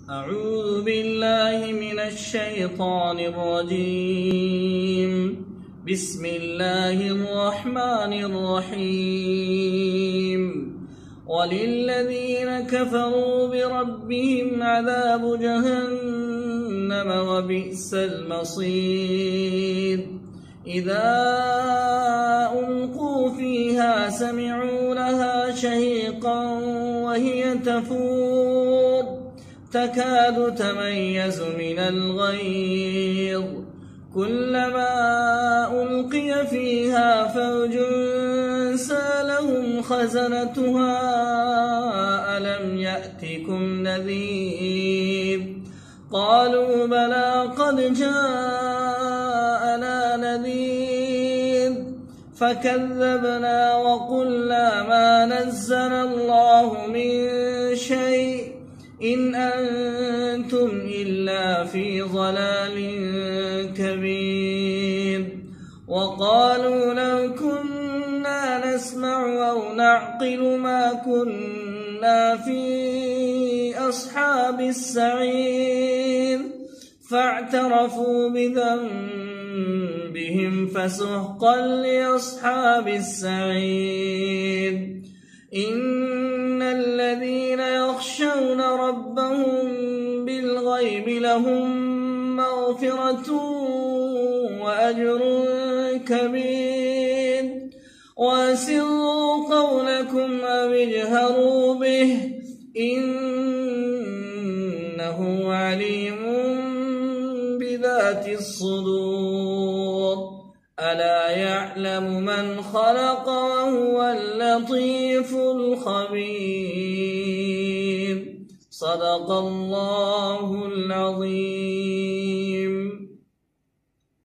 أعوذ بالله من الشيطان الرجيم. بسم الله الرحمن الرحيم. وللذين كفروا بربهم عذاب جهنم وبئس المصير. إذا ألقوا فيها سمعوا لها شهيقا وهي تفور تكاد تميز من الغيظ كلما ألقي فيها فوج سألهم خزنتها ألم يأتكم نذير قالوا بلى قد جاءنا نذير فكذبنا وقلنا ما نزل الله من شيء إن أنتم إلا في ضلال كبير. وقالوا لو كنا نسمع أو نعقل ما كنا في أصحاب السعير فاعترفوا بذنبهم فسحقا لأصحاب السعير. إن الذين يخشون ربهم بالغيب لهم مغفرة وأجر كبير. وأسروا قولكم أو اجهروا به إنه عليم بذات الصدور. ألا يعلم من خلق وهو اللطيف الخبير. صدق الله العظيم.